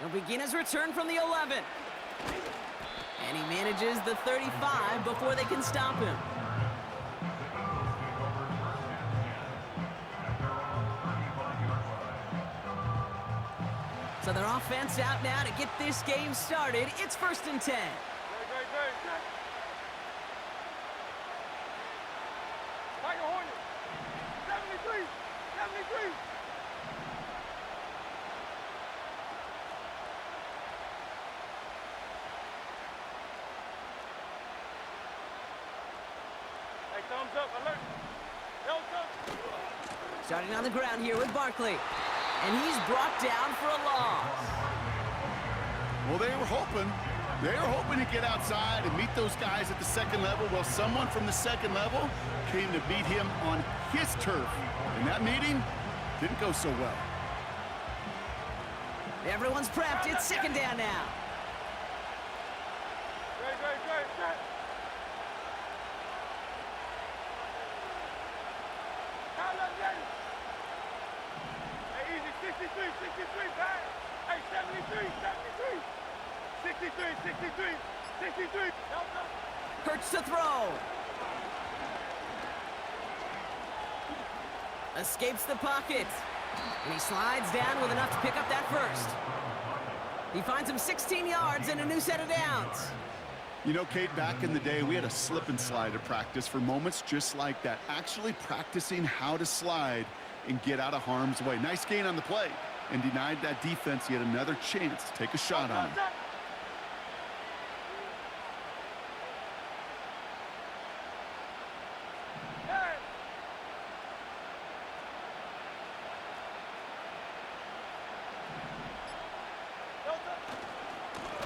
He'll begin his return from the 11. And he manages the 35 before they can stop him. So their offense out now to get this game started. It's 1st and 10. Thumbs up, alert. Starting on the ground here with Barkley. And he's brought down for a loss. Well, they were hoping to get outside and meet those guys at the second level. Well, someone from the second level came to meet him on his turf. And that meeting didn't go so well. Everyone's prepped. It's 2nd down now. Great. Hey, easy, 63, back. Hey, 73, 63. Hurts to throw. Escapes the pocket. And he slides down with enough to pick up that first. He finds him 16 yards and a new set of downs. You know, Kate, back in the day, we had a slip and slide at practice for moments just like that. Actually practicing how to slide and get out of harm's way. Nice gain on the play and denied that defense yet another chance to take a shot on him.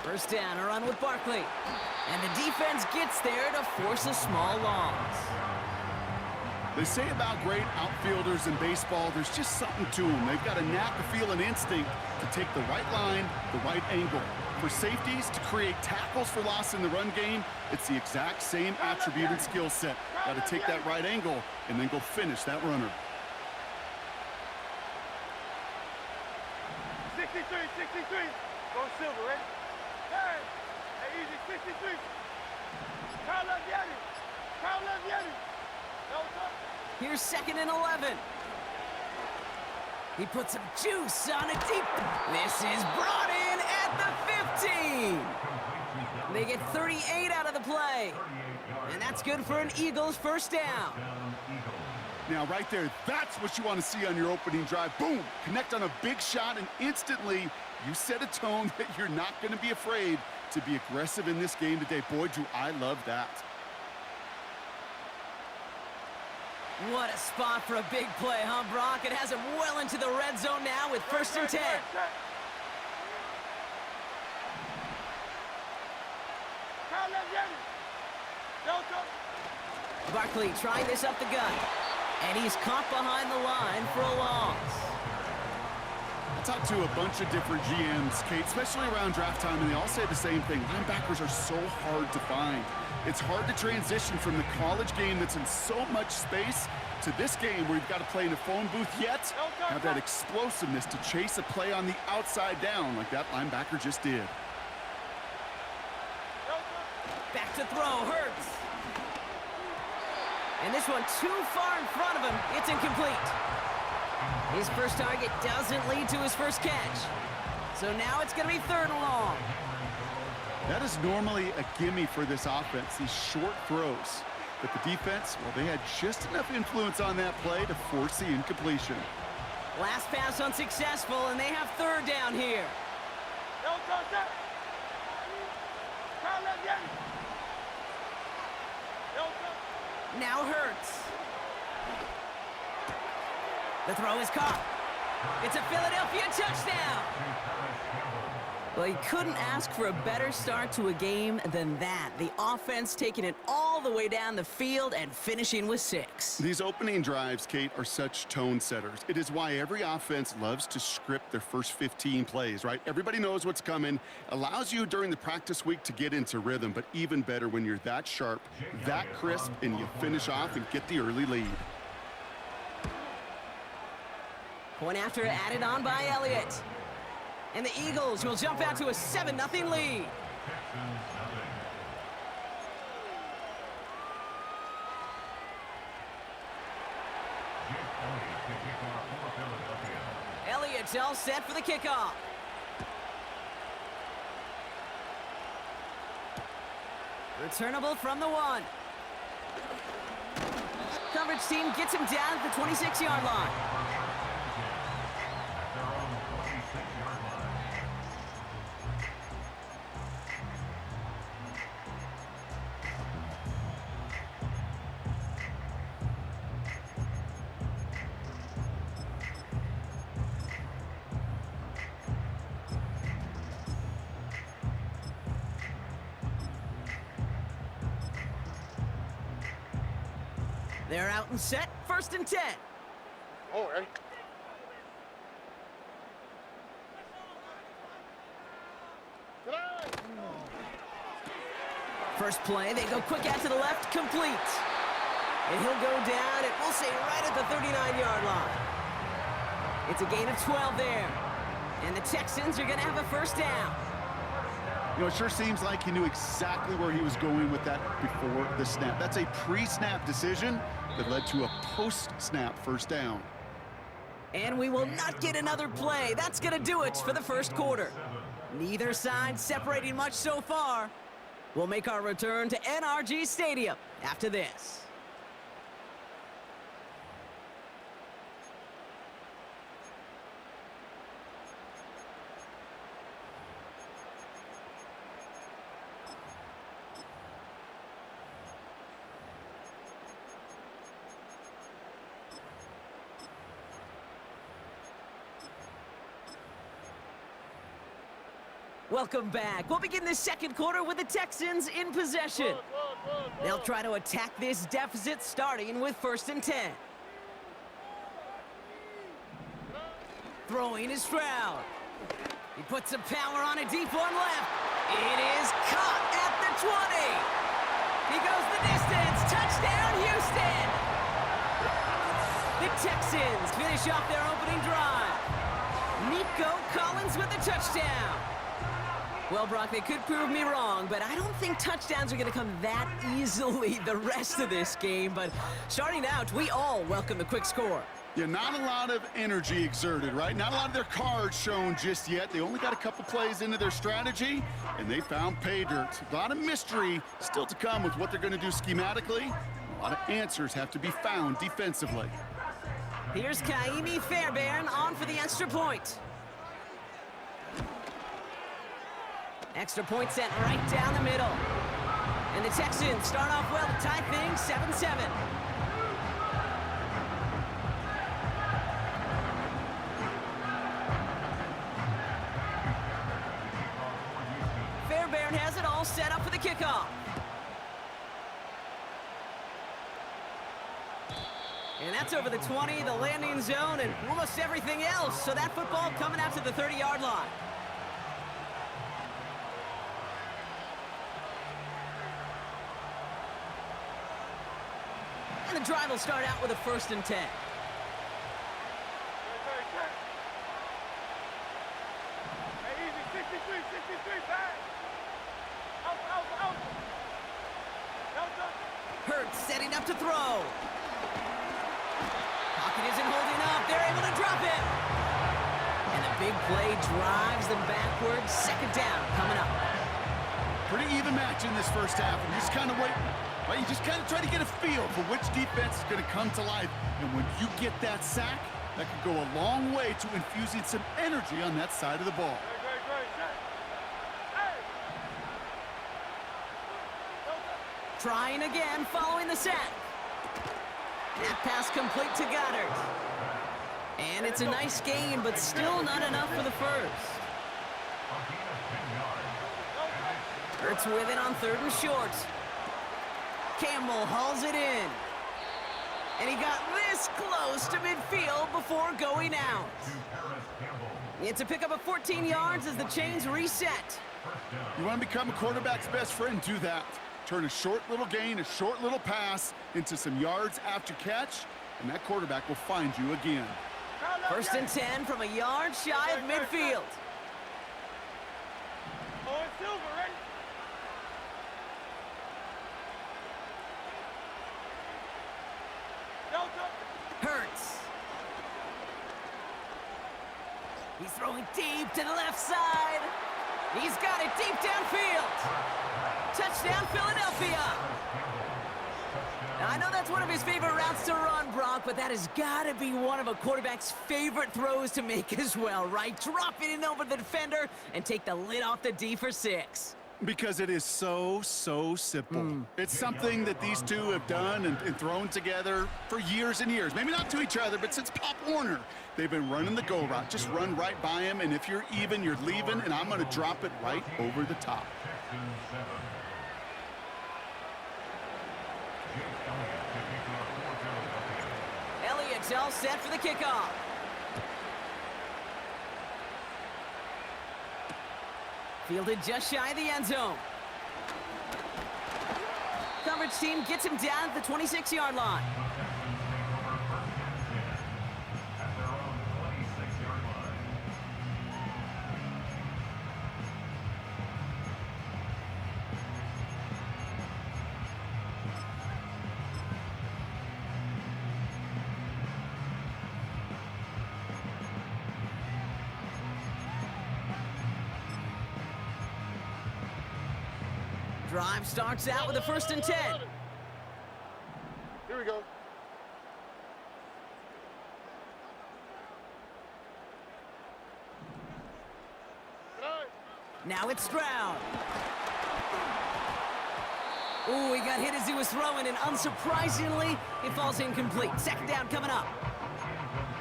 First down, a run with Barkley. And the defense gets there to force a small loss. They say about great outfielders in baseball, there's just something to them. They've got a knack, a feel, an instinct to take the right line, the right angle. For safeties, to create tackles for loss in the run game, it's the exact same attribute and skill set. Got to take that right angle and then go finish that runner. 63. Go silver, ready? Hey, easy, 63. Kyle left Yeti. Here's 2nd and 11. He puts some juice on it deep. This is brought in at the 15. They get 38 out of the play. And that's good for an Eagles first down. Now, right there, that's what you want to see on your opening drive. Boom! Connect on a big shot, and instantly you set a tone that you're not going to be afraid to be aggressive in this game today. Boy, do I love that. What a spot for a big play, huh, Brock? It has him well into the red zone now with 1st and 10. Barkley trying this up the gut. And he's caught behind the line for a loss. I talked to a bunch of different GMs, Kate, especially around draft time, and they all say the same thing. Linebackers are so hard to find. It's hard to transition from the college game that's in so much space to this game where you've got to play in a phone booth, yet have that explosiveness to chase a play on the outside down like that linebacker just did. Back to throw, Hurts. And this one too far in front of him. It's incomplete. His first target doesn't lead to his first catch. So now it's going to be 3rd and long. That is normally a gimme for this offense, these short throws. But the defense, well, they had just enough influence on that play to force the incompletion. Last pass unsuccessful, and they have 3rd down here. Now Hurts. The throw is caught. It's a Philadelphia touchdown. Well, you couldn't ask for a better start to a game than that. The offense taking it all the way down the field and finishing with 6. These opening drives, Kate, are such tone setters. It is why every offense loves to script their first 15 plays, right? Everybody knows what's coming. Allows you during the practice week to get into rhythm, but even better when you're that sharp, that crisp, and you finish off and get the early lead. Point after added on by Elliott. And the Eagles will jump out to a 7-0 lead. Elliott's all set for the kickoff. Returnable from the 1. Coverage team gets him down at the 26-yard line. They're out and set, 1st and 10. Oh, ready? First play, they go quick out to the left, complete. And he'll go down, and we'll say right at the 39-yard line. It's a gain of 12 there. And the Texans are going to have a 1st down. You know, it sure seems like he knew exactly where he was going with that before the snap. That's a pre-snap decision that led to a post-snap 1st down. And we will not get another play. That's going to do it for the 1st quarter. Neither side separating much so far. We'll make our return to NRG Stadium after this. Welcome back. We'll begin the 2nd quarter with the Texans in possession. They'll try to attack this deficit starting with 1st and 10. Throwing is Stroud. He puts some power on a deep one left. It is caught at the 20. He goes the distance. Touchdown, Houston. The Texans finish off their opening drive. Nico Collins with the touchdown. Well, Brock, they could prove me wrong, but I don't think touchdowns are going to come that easily the rest of this game. But starting out, we all welcome the quick score. Yeah, not a lot of energy exerted, right? Not a lot of their cards shown just yet. They only got a couple plays into their strategy, and they found pay dirt. A lot of mystery still to come with what they're going to do schematically. A lot of answers have to be found defensively. Here's Kaimi Fairbairn on for the extra point. Extra point sent right down the middle. And the Texans start off well to tie things 7-7. Fairbairn has it all set up for the kickoff. And that's over the 20, the landing zone, and almost everything else. So that football coming out to the 30-yard line. And the drive will start out with a 1st and 10. Hurts setting up to throw. Pocket isn't holding up. They're able to drop it. And the big play drives them backwards. 2nd down coming up. Pretty even match in this 1st half. And you just kind of wait. Right? You just kind of try to get a feel for which defense is going to come to life. And when you get that sack, that could go a long way to infusing some energy on that side of the ball. Trying again following the sack. That pass complete to Goddard. And it's a nice gain, but still not enough for the 1st. Hurts with it on 3rd and short. Campbell hauls it in. And he got this close to midfield before going out. It's a pickup of 14 yards as the chains reset. You want to become a quarterback's best friend, do that. Turn a short little gain, a short little pass into some yards after catch, and that quarterback will find you again. 1st and 10 from a yard shy of midfield. He's throwing deep to the left side. He's got it deep downfield. Touchdown, Philadelphia. Now, I know that's one of his favorite routes to run, Brock, but that has got to be one of a quarterback's favorite throws to make as well, right? Drop it in over the defender and take the lid off the D for 6. Because it is so simple. It's something that these two have done and thrown together for years and years. Maybe not to each other, but since Pop Warner. They've been running the go route. Just run right by him, and if you're even, you're leaving, and I'm going to drop it right over the top. Elliott's all set for the kickoff. Fielded just shy of the end zone. Coverage team gets him down at the 26-yard line. Drive starts out with a 1st and 10. Here we go. Now it's Stroud. Ooh, he got hit as he was throwing, and unsurprisingly, it falls incomplete. 2nd down coming up.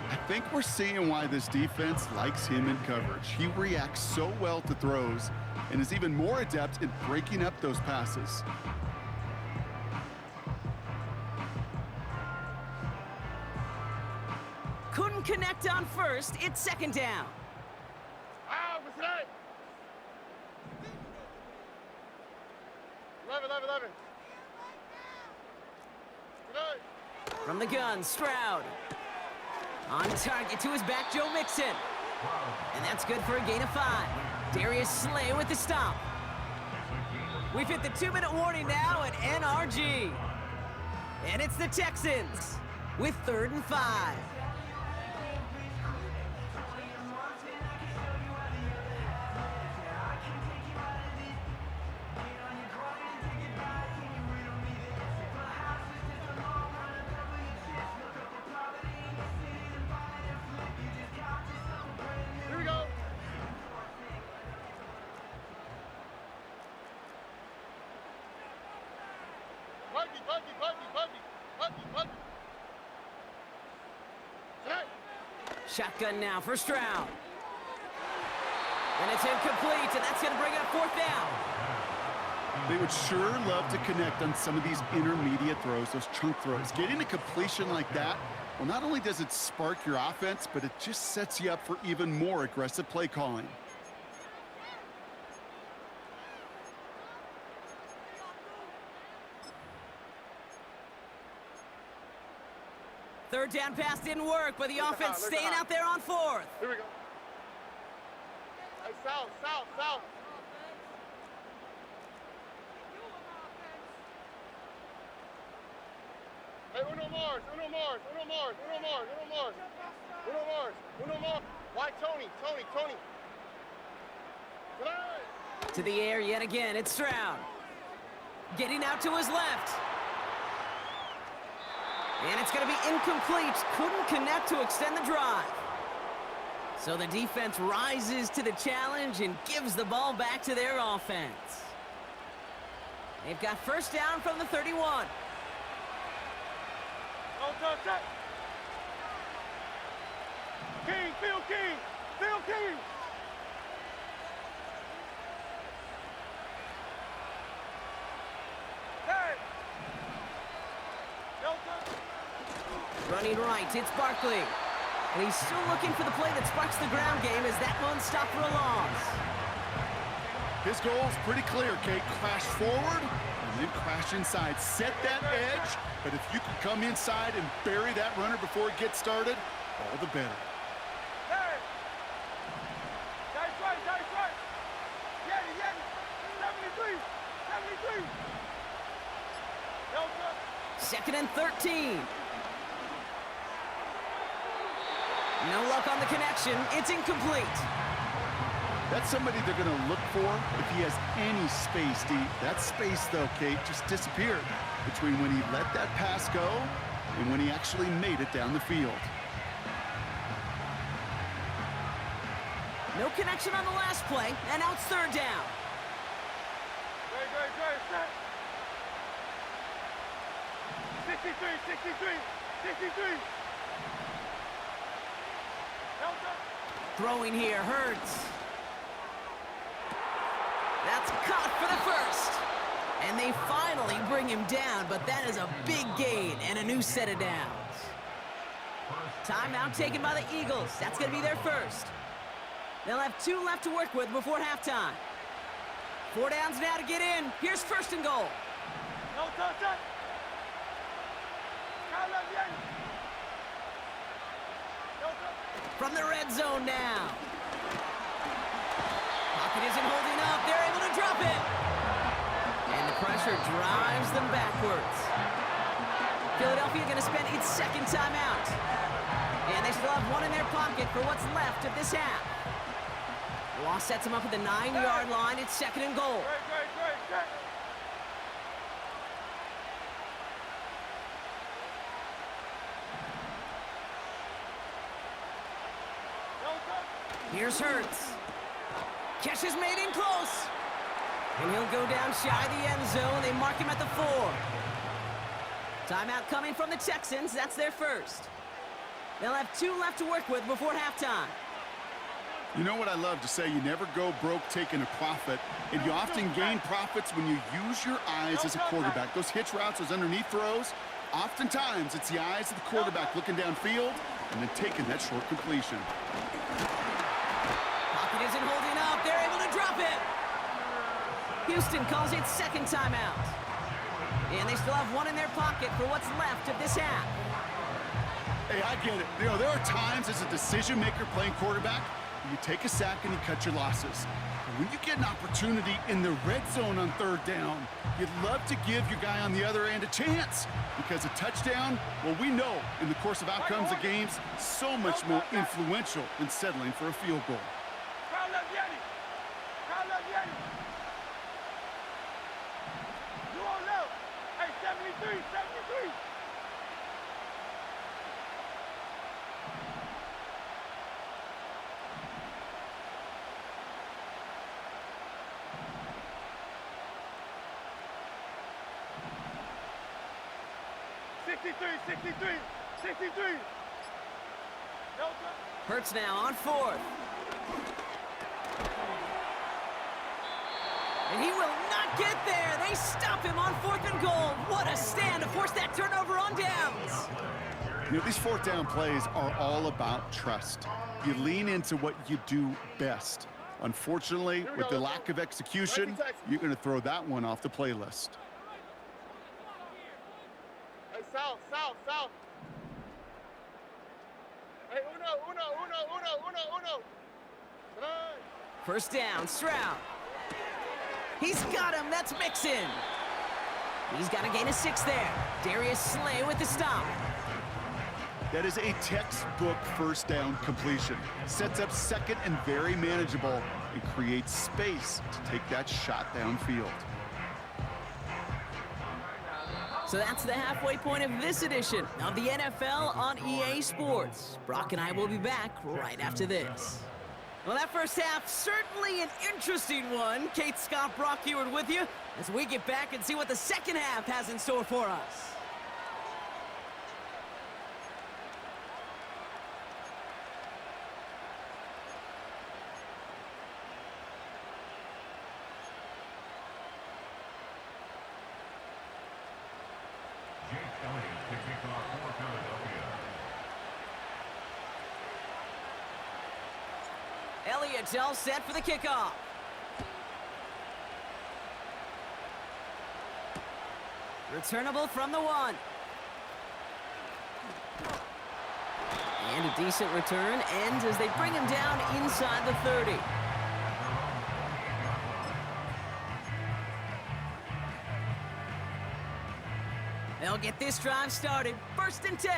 I think we're seeing why this defense likes him in coverage. He reacts so well to throws and is even more adept in breaking up those passes. Couldn't connect on 1st. It's 2nd down. Ah, what's that? 11. From the gun, Stroud. On target to his back, Joe Mixon. And that's good for a gain of 5. Darius Slay with the stop. We've hit the 2-minute warning now at NRG. And it's the Texans with 3rd and 5. Here we go. Buggy. Hey. Shotgun now for Stroud. And it's incomplete, and that's going to bring up 4th down. They would sure love to connect on some of these intermediate throws, those chunk throws. Getting a completion like that, well, not only does it spark your offense, but it just sets you up for even more aggressive play calling. Third down pass didn't work, but the offense staying out there on 4th. Here we go. Hey, south. Hey, uno Mars. Why Tony? To the air yet again, it's Stroud. Getting out to his left. And it's going to be incomplete. Couldn't connect to extend the drive. So the defense rises to the challenge and gives the ball back to their offense. They've got 1st down from the 31. Phil King. Hey. Running right, it's Barkley. And he's still looking for the play that sparks the ground game as that one stopped for a loss. His goal is pretty clear, Kate. Crash forward and then crash inside. Set that edge, but if you can come inside and bury that runner before it gets started, all the better. Hey! That's right! Yeah! 73! 2nd and 13. No luck on the connection. It's incomplete. That's somebody they're going to look for if he has any space deep. That space, though, Kate, just disappeared between when he let that pass go and when he actually made it down the field. No connection on the last play, and now it's third down. Great, set. 63. Delta. Throwing here hurts. That's caught for the first. And they finally bring him down, but that is a big gain and a new set of downs. Timeout taken by the Eagles. That's going to be their first. They'll have 2 left to work with before halftime. 4 downs now to get in. Here's first and goal. No touch. From the red zone now. Pocket isn't holding up. They're able to drop it. And the pressure drives them backwards. Philadelphia going to spend its second timeout. And they still have 1 in their pocket for what's left of this half. Loss sets them up at the 9-yard line. It's second and goal. Great. Here's Hurts. Catch is made in close. And he'll go down shy of the end zone. They mark him at the 4. Timeout coming from the Texans. That's their first. They'll have 2 left to work with before halftime. You know what I love to say? You never go broke taking a profit, and you often gain profits when you use your eyes as a quarterback. Those hitch routes, those underneath throws, oftentimes it's the eyes of the quarterback looking downfield and then taking that short completion. Pocket isn't holding up. They're able to drop it. Houston calls it second timeout. And they still have 1 in their pocket for what's left of this half. Hey, I get it. You know, there are times as a decision maker playing quarterback, you take a sack and you cut your losses. But when you get an opportunity in the red zone on third down, you'd love to give your guy on the other end a chance. Because a touchdown, well, we know in the course of outcomes of games, so much more influential than settling for a field goal. You all know. Hey, 73. 63. Hurts now on 4th. And he will not get there. They stop him on 4th and goal. What a stand to force that turnover on downs. You know, these 4th down plays are all about trust. You lean into what you do best. Unfortunately, with the lack of execution, you're going to throw that one off the playlist. Hey, south. Hey, uno. Hey. First down, Stroud. He's got him. That's Mixon. He's got to gain a 6 there. Darius Slay with the stop. That is a textbook first down completion. Sets up second and very manageable and creates space to take that shot downfield. So that's the halfway point of this edition of the NFL on EA Sports. Brock and I will be back right after this. Well, that first half, certainly an interesting one. Kate, Scott, Brock Ewart with you as we get back and see what the second half has in store for us. Elliott's all set for the kickoff. Returnable from the 1. And a decent return ends as they bring him down inside the 30. They'll get this drive started. First and 10.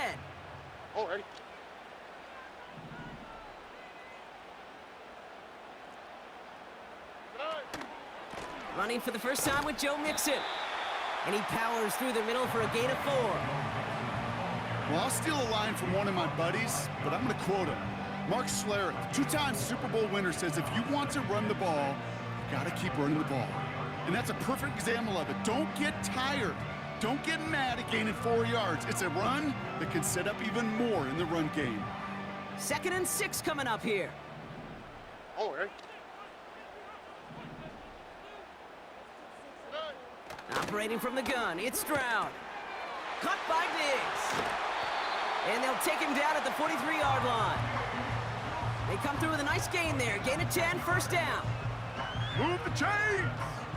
Oh, ready. Running for the first time with Joe Mixon. And he powers through the middle for a gain of 4. Well, I'll steal a line from one of my buddies, but I'm going to quote him. Mark Schlereth, 2-time Super Bowl winner, says if you want to run the ball, you got to keep running the ball. And that's a perfect example of it. Don't get tired. Don't get mad at gaining 4 yards. It's a run that can set up even more in the run game. 2nd and 6 coming up here. All right. Operating from the gun, it's Stroud. Caught by Diggs. And they'll take him down at the 43-yard line. They come through with a nice gain there. Gain of 10, first down. Move the chains!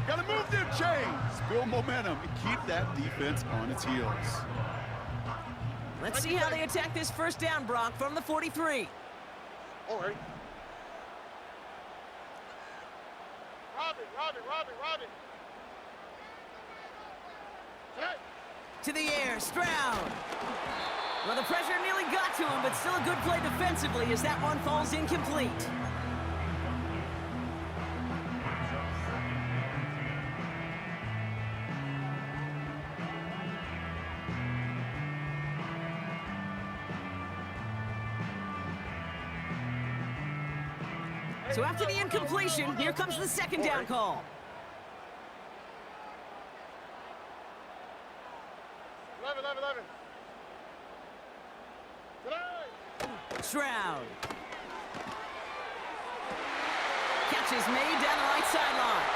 Gotta move them chains! Build momentum and keep that defense on its heels. Let's see how they attack this first down, Brock, from the 43. All right. Robin. To the air, Stroud. Well, the pressure nearly got to him, but still a good play defensively as that one falls incomplete. So after the incompletion, here comes the second down call. 11. Stroud. Catch is made down the right sideline.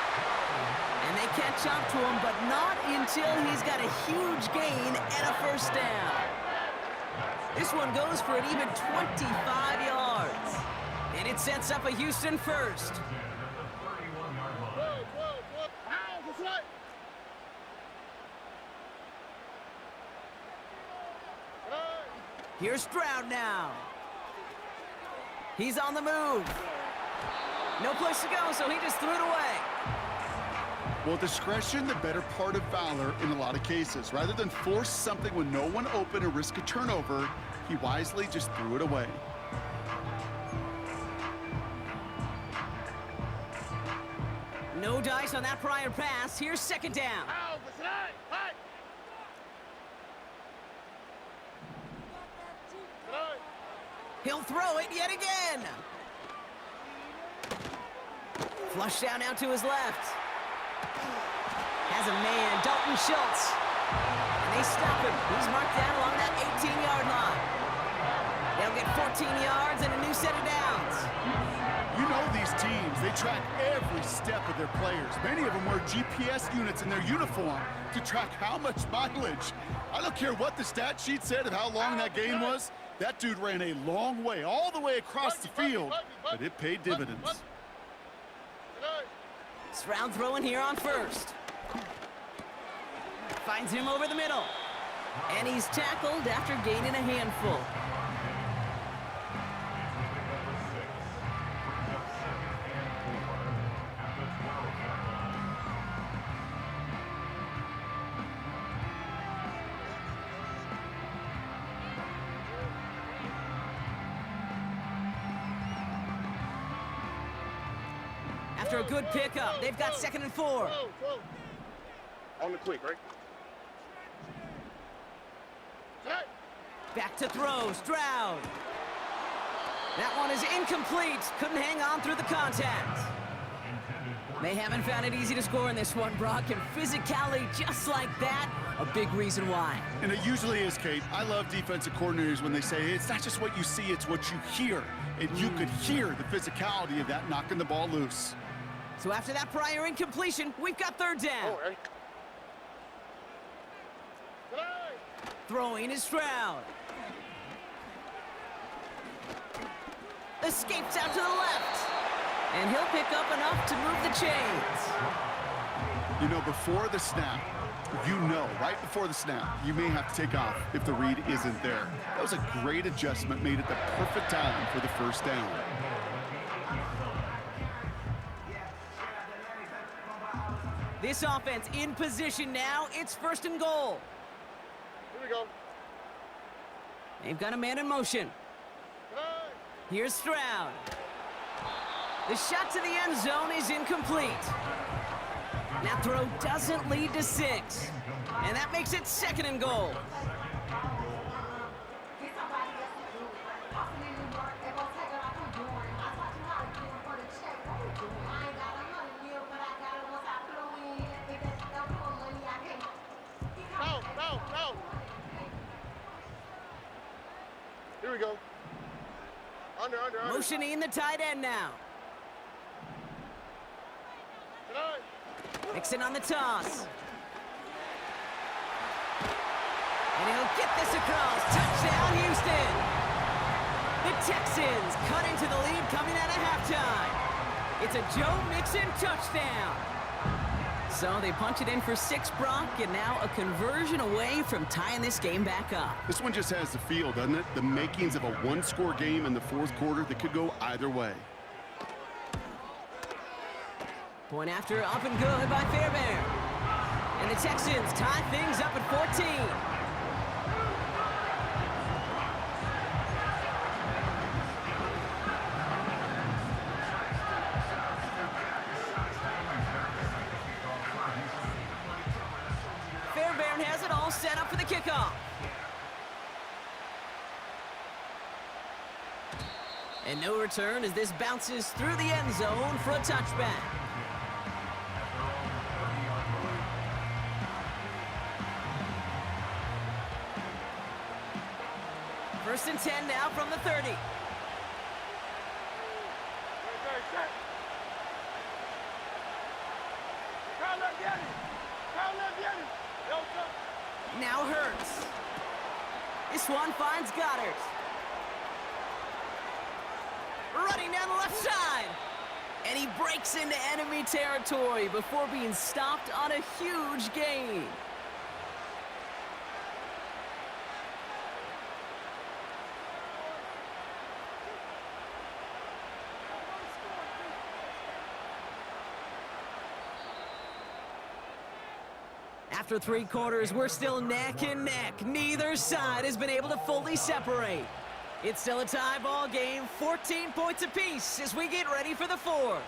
And they catch up to him, but not until he's got a huge gain and a first down. This one goes for an even 25 yards. And it sets up a Houston first. Here's Stroud now. He's on the move. No place to go, so he just threw it away. Well, discretion, the better part of valor in a lot of cases. Rather than force something with no one open or risk a turnover, he wisely just threw it away. No dice on that prior pass. Here's second down. He'll throw it yet again. Flush down out to his left. Has a man, Dalton Schultz. And they stop him. He's marked down along that 18-yard line. They'll get 14 yards and a new set of downs. You know these teams, they track every step of their players. Many of them wear GPS units in their uniform to track how much mileage. I don't care what the stat sheet said of how long that gain was. That dude ran a long way, all the way across the field, but it paid dividends. Stroud throwing here on first. Finds him over the middle. And he's tackled after gaining a handful. After a good pickup, they've got 2nd and 4. On the quick, right? Back to throw, Stroud. That one is incomplete. Couldn't hang on through the contact. They haven't found it easy to score in this one, Brock, and physicality just like that, a big reason why. And it usually is, Kate. I love defensive coordinators when they say, hey, it's not just what you see, it's what you hear. And you could hear the physicality of that knocking the ball loose. So after that prior incompletion, we've got third down. Throwing is Stroud. Escapes out to the left. And he'll pick up enough to move the chains. You know, before the snap, right before the snap, you may have to take off if the read isn't there. That was a great adjustment made at the perfect time for the first down. This offense in position now. It's 1st and goal. Here we go. They've got a man in motion. Here's Stroud. The shot to the end zone is incomplete. That throw doesn't lead to 6. And that makes it 2nd and goal. No. Here we go. Under. Motioning the tight end now. Mixon on the toss. And he'll get this across. Touchdown, Houston. The Texans cut into the lead coming out of halftime. It's a Joe Mixon touchdown. So they punch it in for 6, Brock, and now a conversion away from tying this game back up. This one just has the feel, doesn't it? The makings of a one-score game in the 4th quarter that could go either way. Point after, up and good by Fairbairn. And the Texans tie things up at 14. Fairbairn has it all set up for the kickoff. And no return as this bounces through the end zone for a touchback. First and 10 now from the 30. Now Hurts. This one finds Goddard. Running down the left side. And he breaks into enemy territory before being stopped on a huge gain. After 3 quarters, we're still neck and neck. Neither side has been able to fully separate. It's still a tie ball game, 14 points apiece as we get ready for the 4th.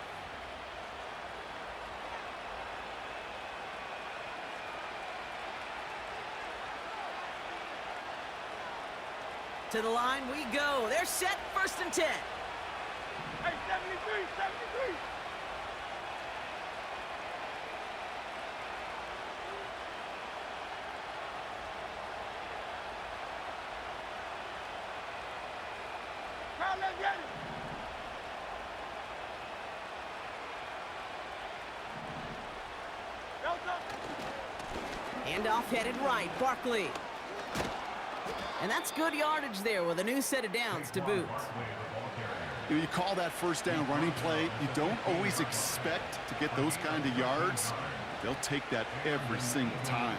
To the line we go. They're set, 1st and 10. Hey, 73. Handoff headed right, Barkley. And that's good yardage there with a new set of downs to boot. You call that 1st down running play. You don't always expect to get those kind of yards. They'll take that every single time.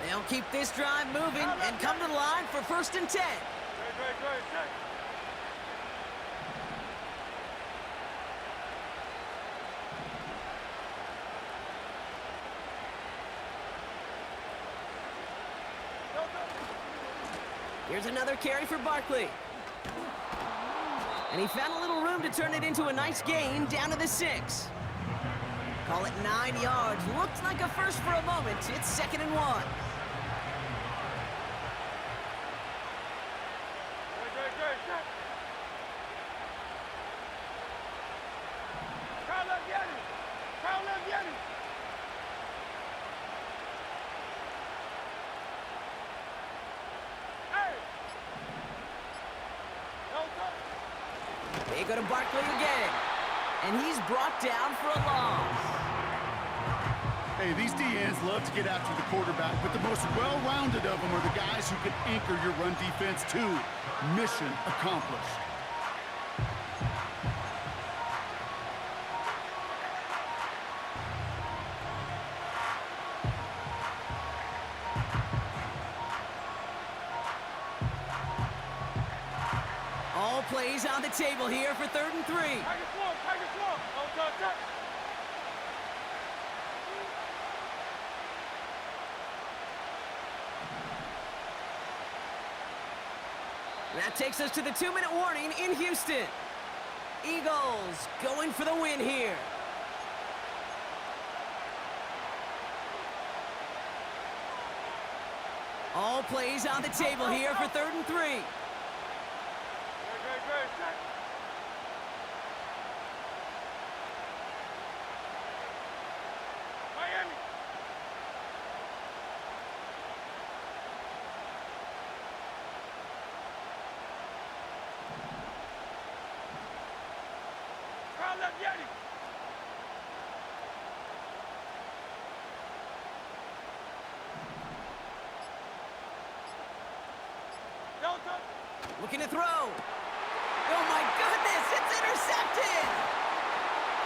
They'll keep this drive moving and come to the line for 1st and 10. Here's another carry for Barkley. And he found a little room to turn it into a nice gain down to the 6. Call it 9 yards. Looked like a first for a moment. It's 2nd and 1. They go to Barkley again. And he's brought down for a loss. Hey, these DNs love to get after the quarterback, but the most well-rounded of them are the guys who can anchor your run defense too. Mission accomplished. All plays on the table here for 3rd and 3. That takes us to the 2-minute warning in Houston. Eagles going for the win here. All plays on the table here for 3rd and 3. Good. Set. Miami. Crowd left Yeti. Delta. Looking to throw. Oh my goodness, it's intercepted!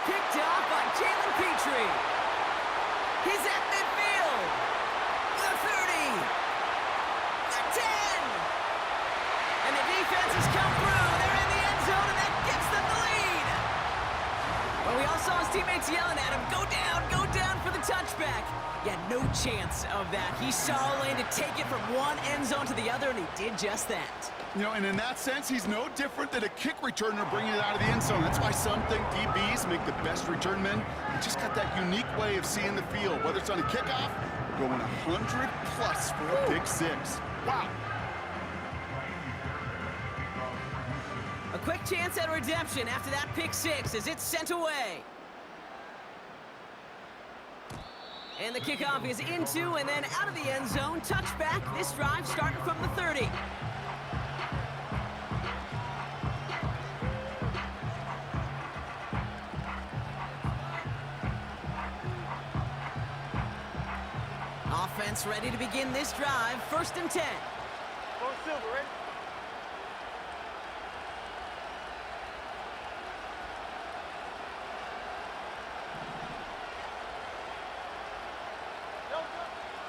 Picked off by Jalen Petrie. He's at midfield. The 30. The 10. And the defense has come through. They're in the end zone, and that gives them the lead. Well, we all saw his teammates yelling at him, go down for the touchback. Yeah, no chance of that. He saw a lane to take it from one end zone to the other, and he did just that. You know, and in that sense, he's no different than a kick returner bringing it out of the end zone. That's why some think DBs make the best return men. They just got that unique way of seeing the field, whether it's on a kickoff or going 100+ for a big 6. Wow. A quick chance at redemption after that pick 6 as it's sent away. And the kickoff is into and then out of the end zone. Touchback, this drive starting from the 30. Offense ready to begin this drive. 1st and 10. Go Silver, ready?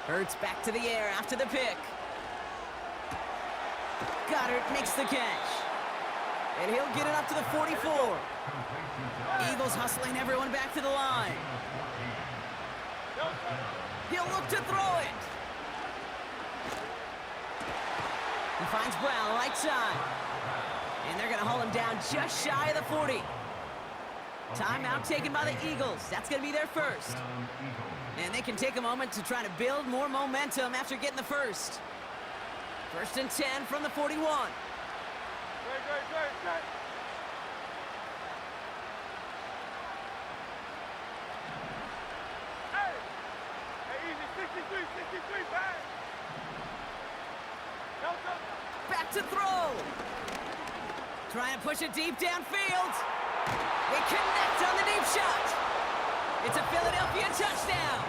Hurts back to the air after the pick. Goddard makes the catch. And he'll get it up to the 44. Eagles hustling everyone back to the line. He'll look to throw it. He finds Brown right side. And they're going to haul him down just shy of the 40. Timeout taken by the Eagles. That's going to be their first. And they can take a moment to try to build more momentum after getting the first. 1st and 10 from the 41. Good. Hey, easy, 63, back. Delta. Back to throw. Trying to push it deep downfield. They connect on the deep shot. It's a Philadelphia touchdown.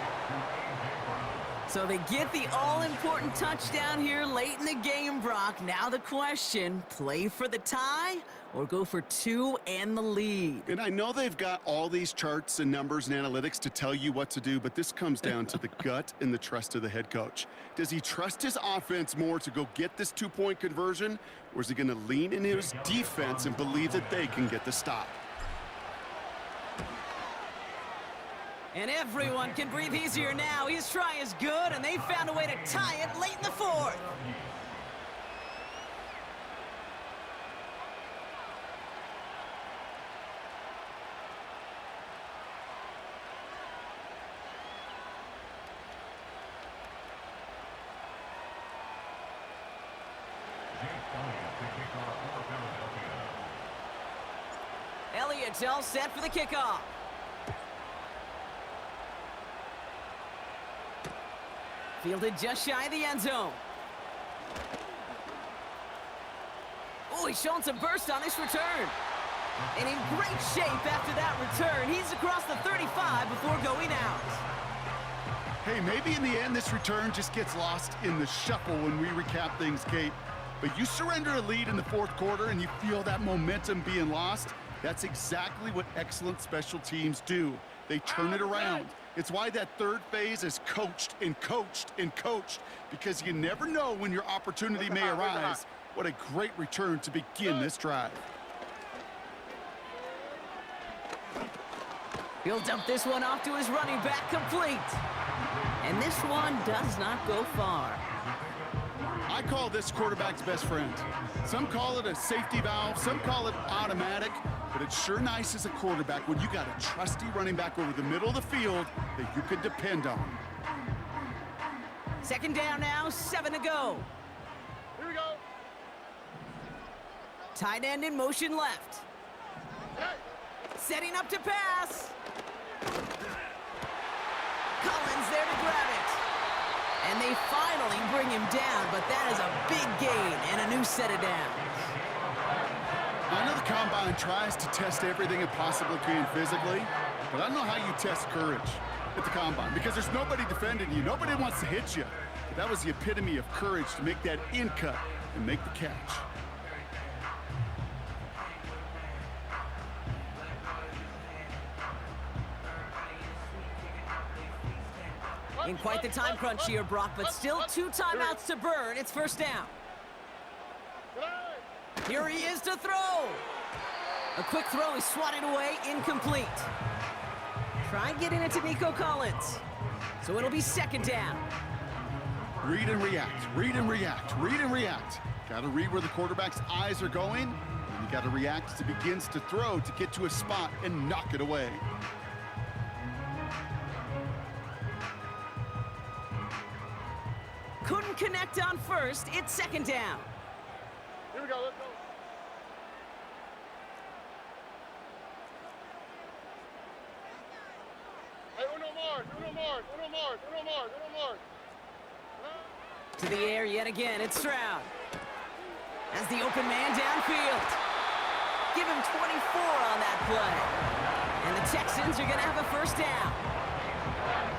So they get the all-important touchdown here late in the game, Brock. Now the question, play for the tie or go for 2 and the lead? And I know they've got all these charts and numbers and analytics to tell you what to do, but this comes down to the gut and the trust of the head coach. Does he trust his offense more to go get this 2-point conversion, or is he going to lean into his defense and believe that they can get the stop? And everyone can breathe easier now. His try is good, and they found a way to tie it late in the 4th. Elliott's all set for the kickoff. Fielded just shy of the end zone. Oh, he's showing some burst on this return. And in great shape after that return. He's across the 35 before going out. Hey, maybe in the end this return just gets lost in the shuffle when we recap things, Kate. But you surrender a lead in the 4th quarter and you feel that momentum being lost. That's exactly what excellent special teams do. They turn it around. It's why that 3rd phase is coached and coached and coached, because you never know when your opportunity may arise. What a great return to begin this drive. He'll dump this one off to his running back, complete. And this one does not go far. I call this quarterback's best friend. Some call it a safety valve, some call it automatic, but it's sure nice as a quarterback when you got a trusty running back over the middle of the field that you can depend on. Second down now, 7 to go. Here we go. Tight end in motion left. Hey. Setting up to pass. Collins there to grab it. And they finally bring him down, but that is a big gain and a new set of downs. I know the Combine tries to test everything it possibly can physically, but I don't know how you test courage at the Combine because there's nobody defending you. Nobody wants to hit you. But that was the epitome of courage to make that in cut and make the catch. In quite the time crunch here, Brock, but still 2 timeouts to burn. It's first down. Here he is to throw. A quick throw is swatted away, incomplete. Try getting it to Nico Collins. So it'll be second down. Read and react, read and react, read and react. Got to read where the quarterback's eyes are going, and you got to react as he begins to throw to get to a spot and knock it away. Couldn't connect on first. It's second down. Here we go. Let's go. Hey, uno more. To the air yet again. It's Stroud. As the open man downfield. Give him 24 on that play. And the Texans are going to have a first down.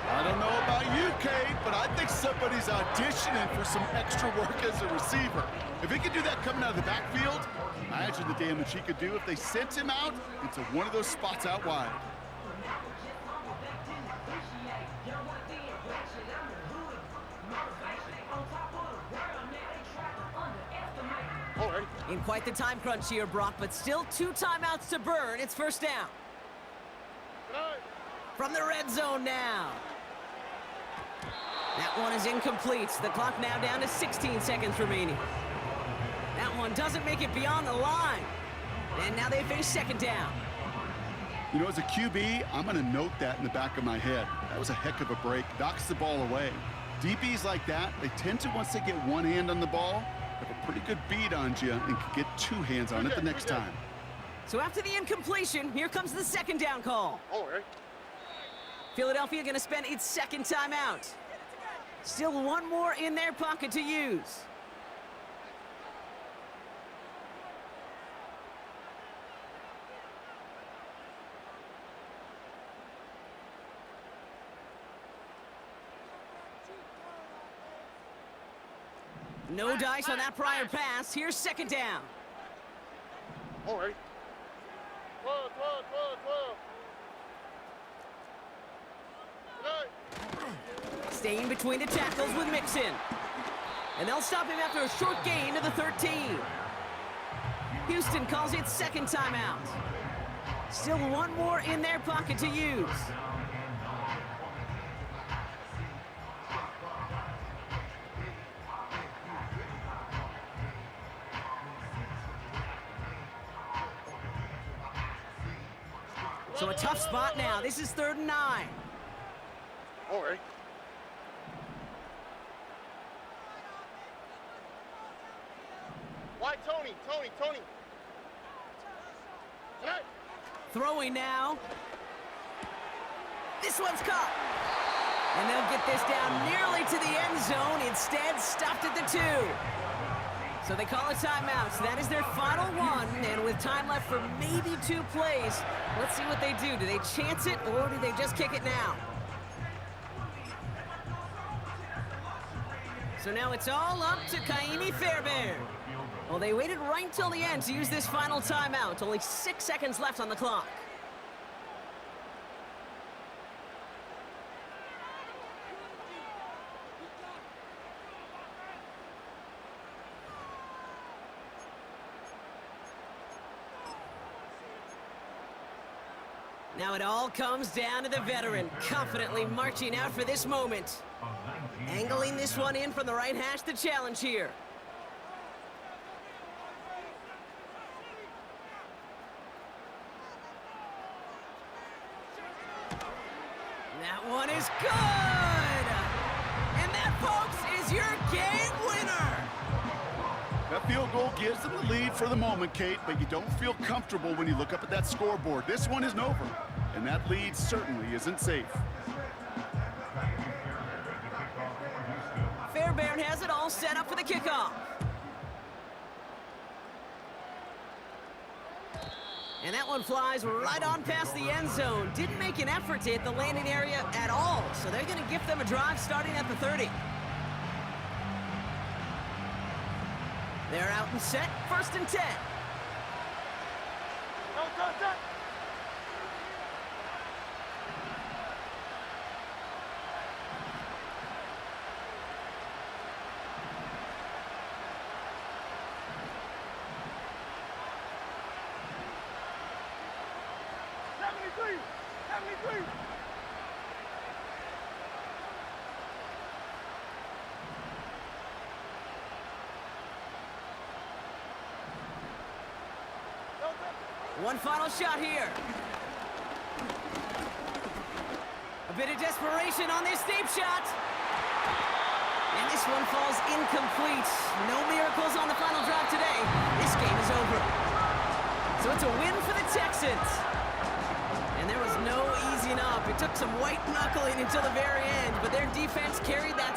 I don't know about you, Kate, but I think somebody's auditioning for some extra work as a receiver. If he could do that coming out of the backfield, imagine the damage he could do if they sent him out into one of those spots out wide. In quite the time crunch here, Brock, but still 2 timeouts to burn. It's first down. From the red zone now. That one is incomplete. The clock now down to 16 seconds remaining. That one doesn't make it beyond the line. And now they face second down. You know, as a QB, I'm going to note that in the back of my head. That was a heck of a break. Knocks the ball away. DBs like that, they tend to, once they get one hand on the ball, have a pretty good beat on you and can get 2 hands on it the next time. So after the incompletion, here comes the second down call. All right. Philadelphia going to spend its second timeout. Still one more in their pocket to use. No dice on that prior pass. Here's second down. All right. 12. Staying between the tackles with Mixon. And they'll stop him after a short gain to the 13. Houston calls it second timeout. Still one more in their pocket to use. So a tough spot now. This is 3rd and 9. All right. Why Tony? Tonight. Throwing now. This one's caught. And they'll get this down nearly to the end zone. Instead, stopped at the 2. So they call a timeout. So that is their final one. And with time left for maybe 2 plays, let's see what they do. Do they chance it or do they just kick it now? So now it's all up to Kaimi Fairbairn. Well, they waited right till the end to use this final timeout. Only 6 seconds left on the clock. Now it all comes down to the veteran, confidently marching out for this moment. Angling this one in from the right hash, the challenge here. That one is good! And that folks, is your game winner. That field goal gives them the lead for the moment, Kate, but you don't feel comfortable when you look up at that scoreboard. This one isn't over, and that lead certainly isn't safe. Fairbairn has it all set up for the kickoff. And that one flies right on past the end zone. Didn't make an effort to hit the landing area at all, so they're going to give them a drive starting at the 30. They're out and set, 1st and 10. One final shot here. A bit of desperation on this deep shot. And this one falls incomplete. No miracles on the final drive today. This game is over. So it's a win for the Texans. And there was no easing up. It took some white knuckling until the very end, but their defense carried that